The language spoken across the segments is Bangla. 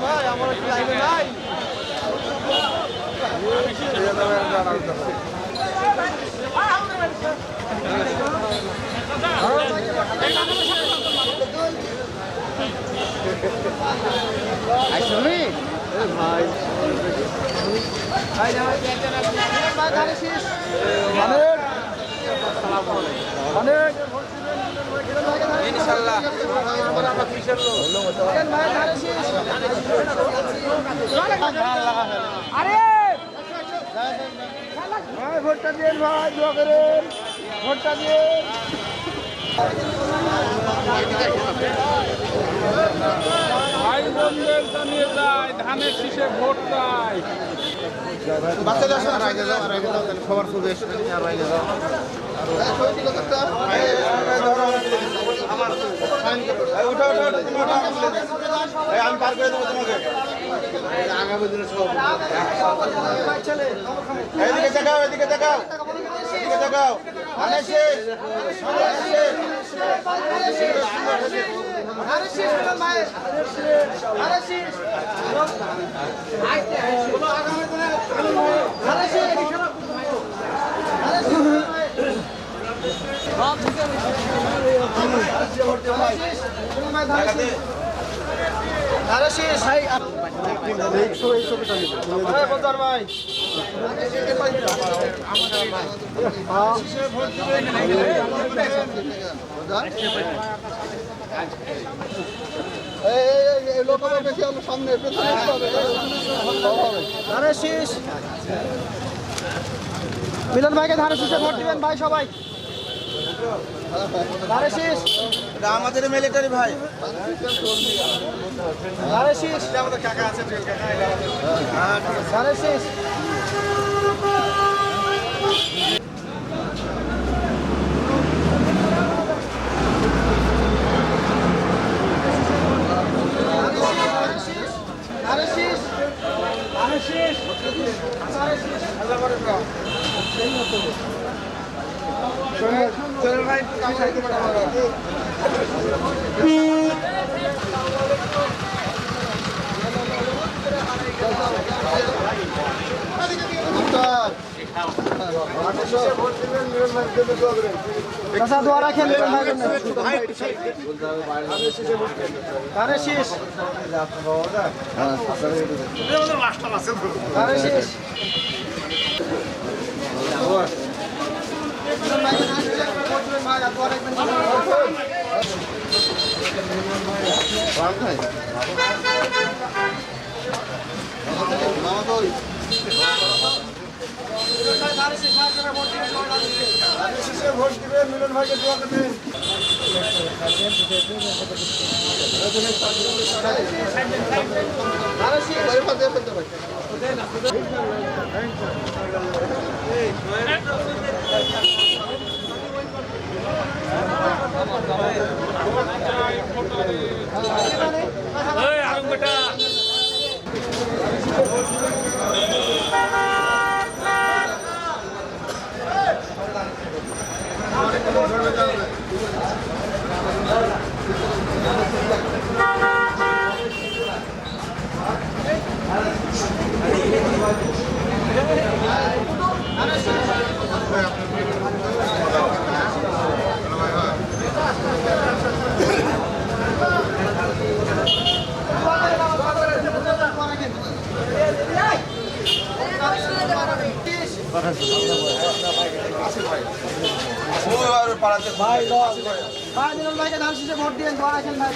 ভাই আমার কি লাইনে নাই আসলে ভাই ইনশাআল্লাহ আরে ভাই ভোটটা দিন ভাই দোয়া করেন ভোটটা দিন ভাই বোনদের জানিয়ে যায় ধানের শীষে ভোট চাই। বাচ্চাদের আসলে আগে যাও তাহলে খবর খুব এসে আর আগে যাও আমি পার করে দেবো তোমাকে আগামী দিনে সব এদিকে দেখাও এদিকে দেখাও এদিকে দেখাও মিলন ভাইকে ধারে শীষে ভোট দিবেন ভাই সবাই ধারে শীষ আমাদের মিলিটারি ভাই ধারে শীষ আমাদের কাকা আছে ধারে শীষ দোয়া রাখেন কারে শীষ কারে শীষ ভোট দিবেন মিলন ভাইকে দোয়া করবেন ভাই মিলন ভাইকে ধান শীষে ভোট দিবেন দোয়া রাখেন ভাই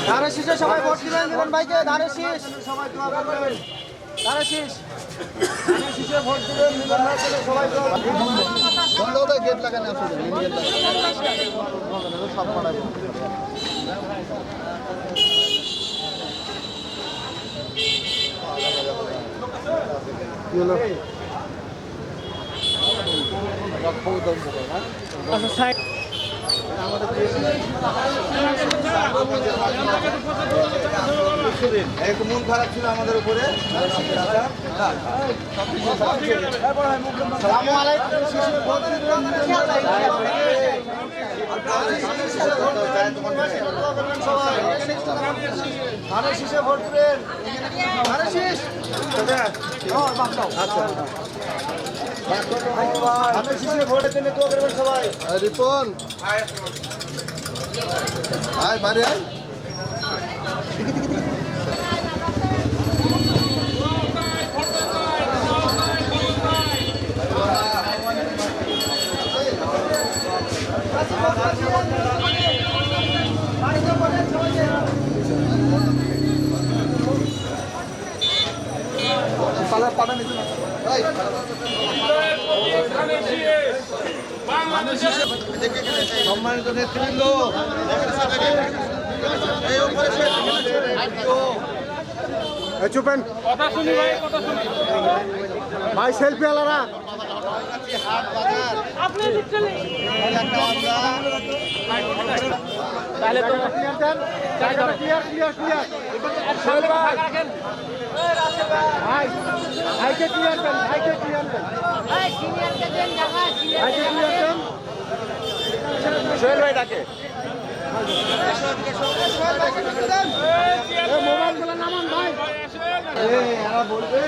ধানের শীষে সবাই ভোট দিবেন মিলন ভাইকে ধানের শীষ সবাই দোয়া করবেন ধানের শীষ ধানের শীষে ভোট দিবেন মিলন ভাইকে সবাই দোয়া গেট লাগানো আছে গেট লাগানো সব পাড়াবো মন খারাপ ছিল আমাদের উপরে আসসালামু আলাইকুম শিশু ভোট দিবেন ধানের শীষে ভোট দিবেন ধানের শীষ ধানের শীষে ভোটের জন্য দোয়া করবেন সবাই রিপন আয় বাড়ি আয় সম্মানিত নেতৃবৃন্দ চুপেন কথা শুনি ভাই, কথা শুনি। ভাই সেলফি আলারা সোহেল ভাই ডাকে মোবাইল গুলো নামান ভাই বলবে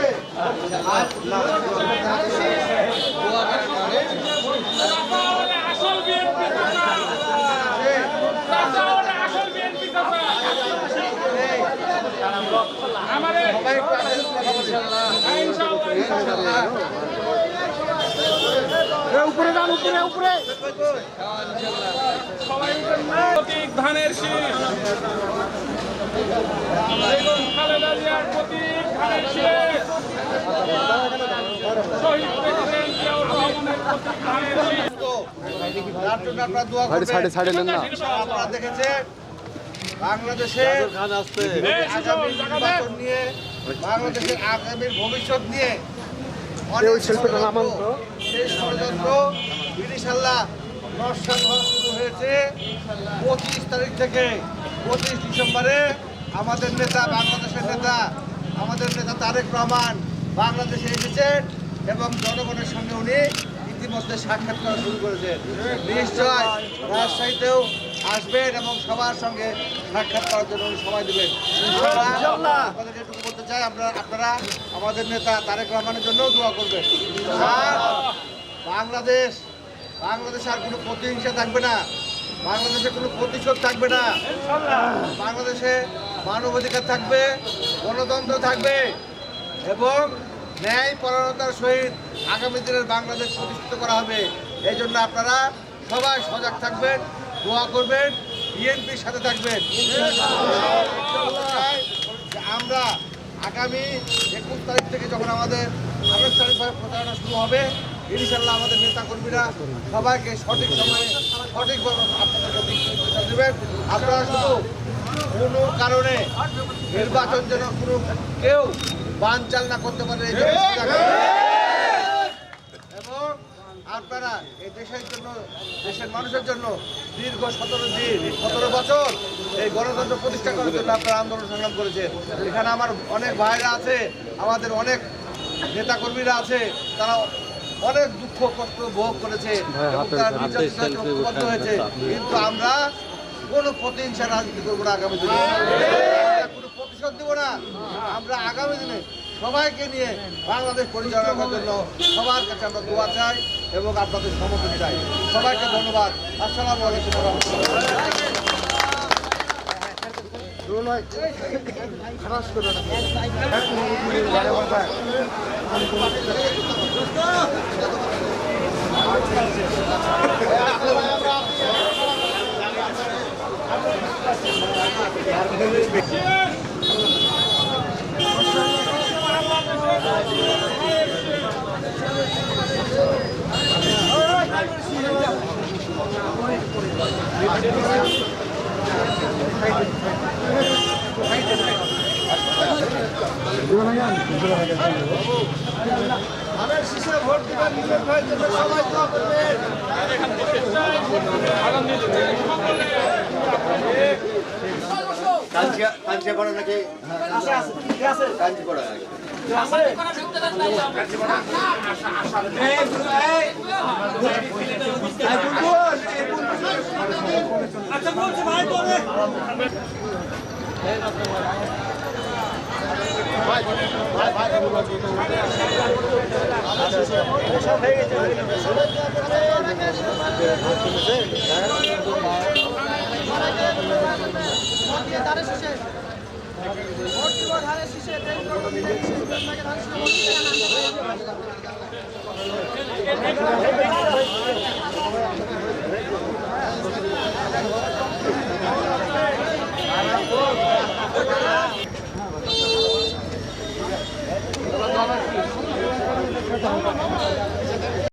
আসল বিএনপি আসল বিএনপি আমাদের উপরে যান উপরে উপরে প্রতীক ধানের শীষ, বেগম খালেদা জিয়ার প্রতীক ধানের শীষ, শহীদ প্রেসিডেন্ট জিয়াউর রহমানের প্রতীক ধানের শীষ। আপনারা দেখেছেন বাংলাদেশে আগামী নির্বাচন নিয়ে বাংলাদেশের আগামীর ভবিষ্যৎ নিয়ে অনেক ষড়যন্ত্র, সেই ষড়যন্ত্র ইনশাআল্লাহ নস্যাৎ হওয়া শুরু হয়েছে 25 তারিখ থেকে। 25 ডিসেম্বরে আমাদের নেতা, বাংলাদেশের নেতা, আমাদের নেতা তারেক রহমান বাংলাদেশে এসেছেন এবং জনগণের সঙ্গে উনি ইতিমধ্যে সাক্ষাৎ করা শুরু করেছেন। নিশ্চয় রাজশাহীতেও আসবেন এবং সবার সঙ্গে সাক্ষাৎ করার জন্য উনি সময় দেবেন। আপনাদেরকে এটুকু বলতে চাই, আপনারা আমাদের নেতা তারেক রহমানের জন্য দোয়া করবেন। আর বাংলাদেশে আর কোনো প্রতিহিংসা থাকবে না, বাংলাদেশে কোনো প্রতিশোধ থাকবে না, বাংলাদেশে মানবাধিকার থাকবে, গণতন্ত্র থাকবে এবং ন্যায় পরায়ণতার সহিত আগামী দিনের বাংলাদেশ প্রতিষ্ঠিত করা হবে। এই জন্য আপনারা সবাই সজাগ থাকবেন, দোয়া করবেন, বিএনপির সাথে থাকবেন। আমরা আগামী 21 তারিখ থেকে যখন আমাদের আনুষ্ঠানিকভাবে প্রচারণা শুরু হবে, ইনশাল্লাহ আমাদের নেতাকর্মীরা সবাইকে সঠিক সময়ে সঠিকভাবে আপনাদেরকে দিকনির্দেশনা দেবেন। আপনারা শুধু কোনো কারণে নির্বাচন যেন কোনো কেউ বানচাল না করতে পারে এই জন্য এবং আপনারা এই দেশের জন্য, দেশের মানুষের জন্য দীর্ঘ 17 বছর এই গণতন্ত্র প্রতিষ্ঠা করার জন্য আপনারা আন্দোলন সংগ্রাম করেছেন। এখানে আমার অনেক ভাইরা আছে, আমাদের অনেক নেতাকর্মীরা আছে, তারা অনেক দুঃখ কষ্ট ভোগ করেছে এবং তারা নির্যাতিত হয়েছে। কিন্তু আমরা কোনো প্রতিহিংসা রাজনীতি করবো না, আগামী দিনে কোনো প্রতিশোধ দেবো না। আমরা আগামী দিনে সবাইকে নিয়ে বাংলাদেশ পরিচালনা করার জন্য সবার কাছে আমরা দোয়া চাই এবং আপনাদের সমর্থন চাই। সবাইকে ধন্যবাদ। আসসালামু আলাইকুম ওয়া ভোট দিবেন, নিজের ভাইয়ের জন্য সবাই দোয়া করবেন। কাঞ্চি করা নাকি কাঞ্চি করা আচ্ছা বলছি ভাই বলে ধানের শীষে ভোট দিব ধানের শীষে